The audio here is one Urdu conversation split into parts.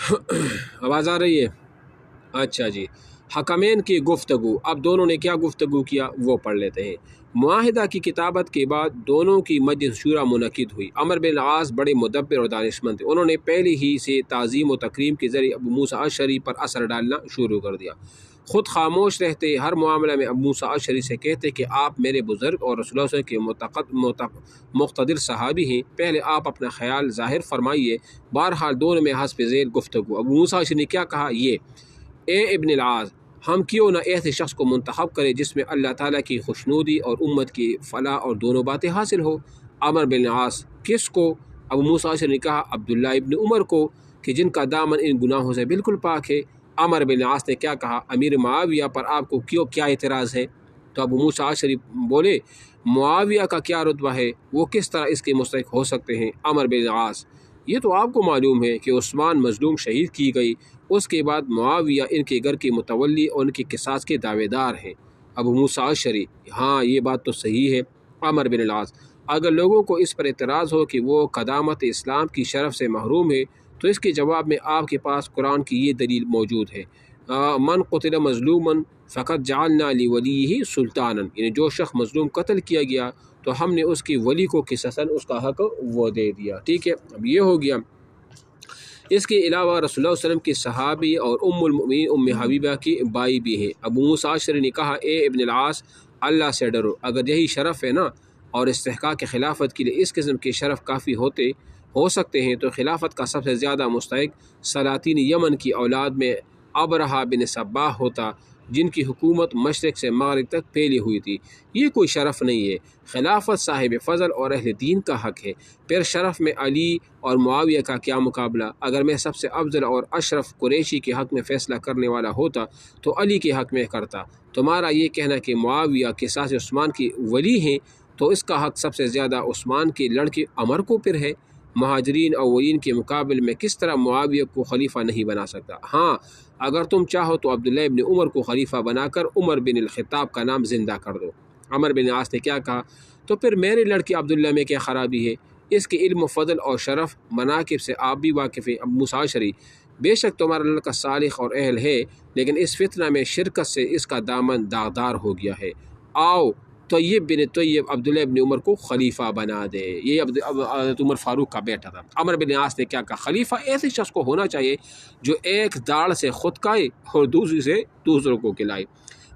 آواز آ رہی ہے؟ اچھا جی، حکمین کی گفتگو، اب دونوں نے کیا گفتگو کیا وہ پڑھ لیتے ہیں۔ معاہدہ کی کتابت کے بعد دونوں کی مجلس شورا منعقد ہوئی۔ عمر بن العاص بڑے مدبر اور دانشمند تھے، انہوں نے پہلے ہی سے تعظیم و تکریم کے ذریعے ابو موسیٰ اشعری پر اثر ڈالنا شروع کر دیا۔ خود خاموش رہتے، ہر معاملہ میں ابو موسیٰ اشعری سے کہتے کہ آپ میرے بزرگ اور رسول اللہ صلی اللہ علیہ وسلم کے مقتدر صحابی ہیں، پہلے آپ اپنا خیال ظاہر فرمائیے۔ بہرحال دونوں میں حسب ذیل گفتگو۔ ابو موسیٰ اشعری نے کیا کہا؟ یہ اے ابن العاص، ہم کیوں نہ ایسے شخص کو منتخب کریں جس میں اللہ تعالیٰ کی خوشنودی اور امت کی فلاح اور دونوں باتیں حاصل ہو۔ عمر بن العاص، کس کو؟ ابو موسیٰ نے کہا عبداللہ ابن عمر کو، کہ جن کا دامن ان گناہوں سے بالکل پاک ہے۔ عمر بن العاص نے کیا کہا؟ امیر معاویہ پر آپ کو کیا اعتراض ہے؟ تو ابو موسیٰ اشعری بولے معاویہ کا کیا رتبہ ہے، وہ کس طرح اس کے مستحق ہو سکتے ہیں؟ عمر بن العاص، یہ تو آپ کو معلوم ہے کہ عثمان مظلوم شہید کی گئی، اس کے بعد معاویہ ان کے گھر کے متولی اور ان کے قصاص کے دعوے دار ہیں۔ ابو موسیٰ اشعری، ہاں یہ بات تو صحیح ہے۔ عمر بن العاص، اگر لوگوں کو اس پر اعتراض ہو کہ وہ قدامت اسلام کی شرف سے محروم ہے تو اس کے جواب میں آپ کے پاس قرآن کی یہ دلیل موجود ہے، من قتل مظلوما فقد جعلنا لولیہ سلطانا، یعنی جو شخص مظلوم قتل کیا گیا تو ہم نے اس کی ولی کو قصاصاً اس کا حق وہ دے دیا۔ ٹھیک ہے، اب یہ ہو گیا۔ اس کے علاوہ رسول اللہ علیہ وسلم کی صحابی اور ام المؤمنین ام حبیبہ کی بائی بھی ہیں۔ ابو موسیٰ اشعری نے کہا اے ابن العاص، اللہ سے ڈرو، اگر یہی شرف ہے نا اور استحقاق خلافت کے لیے اس قسم کے شرف کافی ہو سکتے ہیں تو خلافت کا سب سے زیادہ مستحق سلاطین یمن کی اولاد میں ابرہہ بن صباح ہوتا، جن کی حکومت مشرق سے مغرب تک پھیلی ہوئی تھی۔ یہ کوئی شرف نہیں ہے، خلافت صاحب فضل اور اہل دین کا حق ہے۔ پھر شرف میں علی اور معاویہ کا کیا مقابلہ؟ اگر میں سب سے افضل اور اشرف قریشی کے حق میں فیصلہ کرنے والا ہوتا تو علی کے حق میں کرتا۔ تمہارا یہ کہنا کہ معاویہ قصاص عثمان کی ولی ہیں تو اس کا حق سب سے زیادہ عثمان کے لڑکے عمر کو پھر ہے۔ مہاجرین اولین کے مقابل میں کس طرح معاویہ کو خلیفہ نہیں بنا سکتا؟ ہاں، اگر تم چاہو تو عبداللہ ابن عمر کو خلیفہ بنا کر عمر بن الخطاب کا نام زندہ کر دو۔ عمر بن العاص نے کیا کہا؟ تو پھر میرے لڑکے عبداللہ میں کیا خرابی ہے؟ اس کے علم و فضل اور شرف مناقب سے آپ بھی واقف ہیں۔ ابو موسیٰ اشعری، بے شک تمہارا لڑکا صالح اور اہل ہے، لیکن اس فتنہ میں شرکت سے اس کا دامن داغدار ہو گیا ہے۔ آؤ طیب بن طیب عبداللہ ابن عمر کو خلیفہ بنا دے۔ یہ حضرت عمر فاروق کا بیٹا تھا۔ عمر بن العاص نے کیا کہا؟ خلیفہ ایسے شخص کو ہونا چاہیے جو ایک داڑھ سے خود کھائے اور دوسری سے دوسروں کو کھلائے۔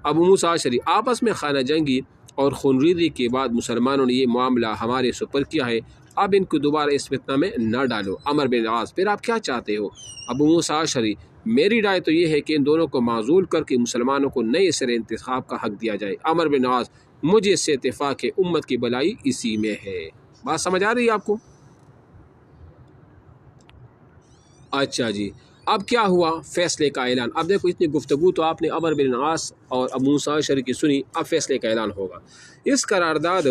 ابو موسیٰ اشعری، آپس میں خانہ جنگی اور خونریزی کے بعد مسلمانوں نے یہ معاملہ ہمارے سپر کیا ہے، اب ان کو دوبارہ اس فتنہ میں نہ ڈالو۔ عمر بن العاص، پھر آپ کیا چاہتے ہو؟ ابو موسیٰ اشعری، میری رائے تو یہ ہے کہ ان دونوں کو معزول کر کے مسلمانوں کو نئے سرے انتخاب کا حق دیا جائے۔ عمر بن العاص، مجھے اس سے اتفاق ہے، امت کی بلائی اسی میں ہے۔ بات سمجھ آ رہی ہے آپ کو؟ اچھا جی، اب کیا ہوا؟ فیصلے کا اعلان۔ اب دیکھو اتنی گفتگو تو آپ نے عمر بن العاص اور ابو موسیٰ اشعری کی سنی، اب فیصلے کا اعلان ہوگا۔ اس قرارداد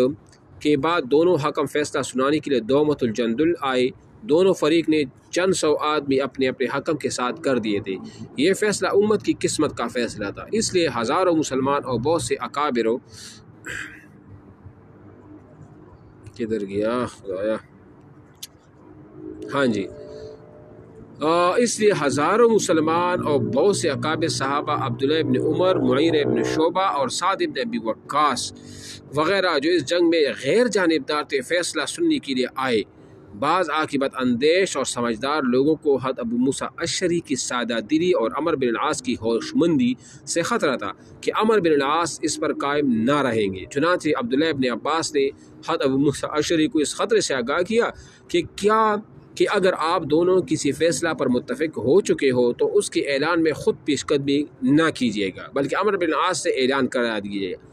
کے بعد دونوں حکم فیصلہ سنانے کے لیے دومت الجندل آئے۔ دونوں فریق نے چند سو آدمی اپنے اپنے حکم کے ساتھ کر دیے تھے۔ یہ فیصلہ امت کی قسمت کا فیصلہ تھا، اس لیے ہزاروں مسلمان اور بہت سے اکابروں کدھر گیا خدایا، ہاں جی، اس لیے ہزاروں مسلمان اور بہت سے اکابر صحابہ عبداللہ ابن عمر، معیر ابن شعبہ اور سعد ابن ابی وقاص وغیرہ جو اس جنگ میں غیر جانبدار تھے فیصلہ سننے کے لیے آئے۔ بعض عاقبت اندیش اور سمجھدار لوگوں کو حضرت ابو موسیٰ اشعری کی سادہ دلی اور عمر بن العاص کی ہوشمندی سے خطرہ تھا کہ عمر بن العاص اس پر قائم نہ رہیں گے۔ چنانچہ عبداللہ ابن عباس نے حضرت ابو موسیٰ اشعری کو اس خطرے سے آگاہ کیا کہ اگر آپ دونوں کسی فیصلہ پر متفق ہو چکے ہو تو اس کے اعلان میں خود پیش قدمی نہ کیجیے گا، بلکہ عمر بن العاص سے اعلان کرا دیجیے گا۔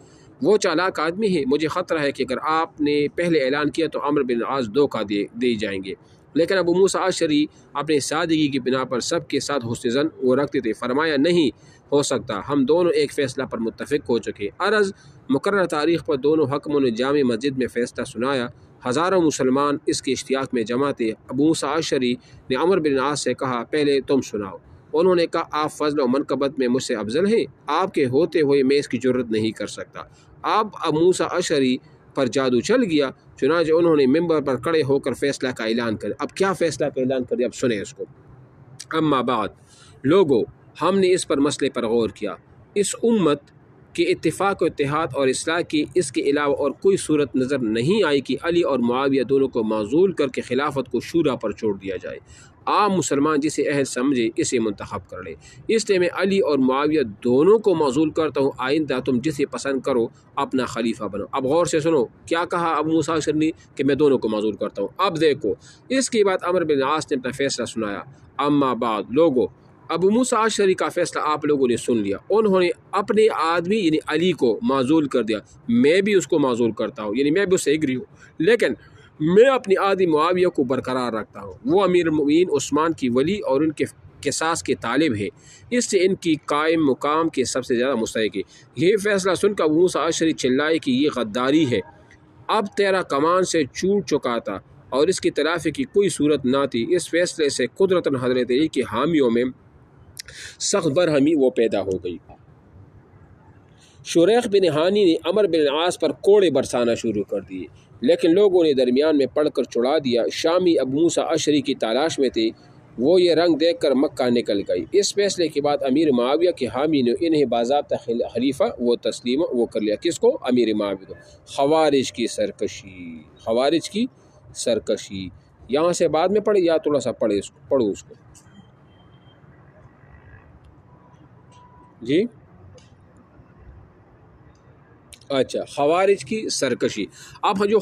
وہ چالاک آدمی ہے، مجھے خطرہ ہے کہ اگر آپ نے پہلے اعلان کیا تو عمر بن العاص دھوکہ دے جائیں گے۔ لیکن ابو موسیٰ اشعری اپنے سادگی کی بنا پر سب کے ساتھ حسن ظن وہ رکھتے تھے۔ فرمایا نہیں ہو سکتا، ہم دونوں ایک فیصلہ پر متفق ہو چکے۔ عرض مقررہ تاریخ پر دونوں حکموں نے جامع مسجد میں فیصلہ سنایا۔ ہزاروں مسلمان اس کے اشتیاق میں جمع تھے۔ ابو موسیٰ اشعری نے عمر بن العاص سے کہا پہلے تم سناؤ۔ انہوں نے کہا آپ فضل و منقبت میں مجھ سے افضل ہیں، آپ کے ہوتے ہوئے میں اس کی جرت نہیں کر سکتا۔ اب ابو موسیٰ اشعری پر جادو چل گیا، چنانچہ انہوں نے ممبر پر کھڑے ہو کر فیصلہ کا اعلان کر۔ اب کیا فیصلہ کا اعلان کر دیا؟ اب سنیں اس کو۔ اما بعد لوگو، ہم نے اس پر مسئلے پر غور کیا، اس امت کے اتفاق و اتحاد اور اصلاح کی اس کے علاوہ اور کوئی صورت نظر نہیں آئی کہ علی اور معاویہ دونوں کو معزول کر کے خلافت کو شورا پر چھوڑ دیا جائے۔ عام مسلمان جسے اہل سمجھے اسے منتخب کر لے، اس لیے میں علی اور معاویہ دونوں کو معزول کرتا ہوں، آئندہ تم جسے پسند کرو اپنا خلیفہ بنو۔ اب غور سے سنو کیا کہا ابو موسیٰ اشعری نے کہ میں دونوں کو معزول کرتا ہوں۔ اب دیکھو اس کے بعد عمرو بن العاص نے اپنا فیصلہ سنایا۔ اما بعد لوگو، ابو موسیٰ اشعری کا فیصلہ آپ لوگوں نے سن لیا، انہوں نے اپنے آدمی یعنی علی کو معزول کر دیا، میں بھی اس کو معزول کرتا ہوں، یعنی میں بھی اس سے ایگری ہوں، لیکن میں اپنی آدمی معاویہ کو برقرار رکھتا ہوں، وہ امیر المؤمنین عثمان کی ولی اور ان کے قصاص کے طالب ہے، اس سے ان کی قائم مقام کے سب سے زیادہ مستحق ہے۔ یہ فیصلہ سن کر ابو موسیٰ اشعری چلائے کہ یہ غداری ہے، اب تیرا کمان سے چوٹ چکا تھا اور اس کی تلافی کی کوئی صورت نہ تھی۔ اس فیصلے سے قدرتاً حضرت علی کی حامیوں میں سخت برہمی وہ پیدا ہو گئی۔ شریح بن ہانی نے عمرو بن العاص پر کوڑے برسانا شروع کر دیے، لیکن لوگوں نے درمیان میں پڑھ کر چھڑا دیا۔ شامی ابو موسیٰ اشعری کی تلاش میں تھے، وہ یہ رنگ دیکھ کر مکہ نکل گئی۔ اس فیصلے کے بعد امیر معاویہ کے حامی نے انہیں باضابطہ خلیفہ وہ تسلیم وہ کر لیا۔ کس کو؟ امیر معاویہ کو۔ خوارج کی سرکشی، خوارج کی سرکشی یہاں سے بعد میں پڑھے یا تھوڑا سا پڑھو اس کو جی۔ اچھا، خوارج کی سرکشی۔ اب جو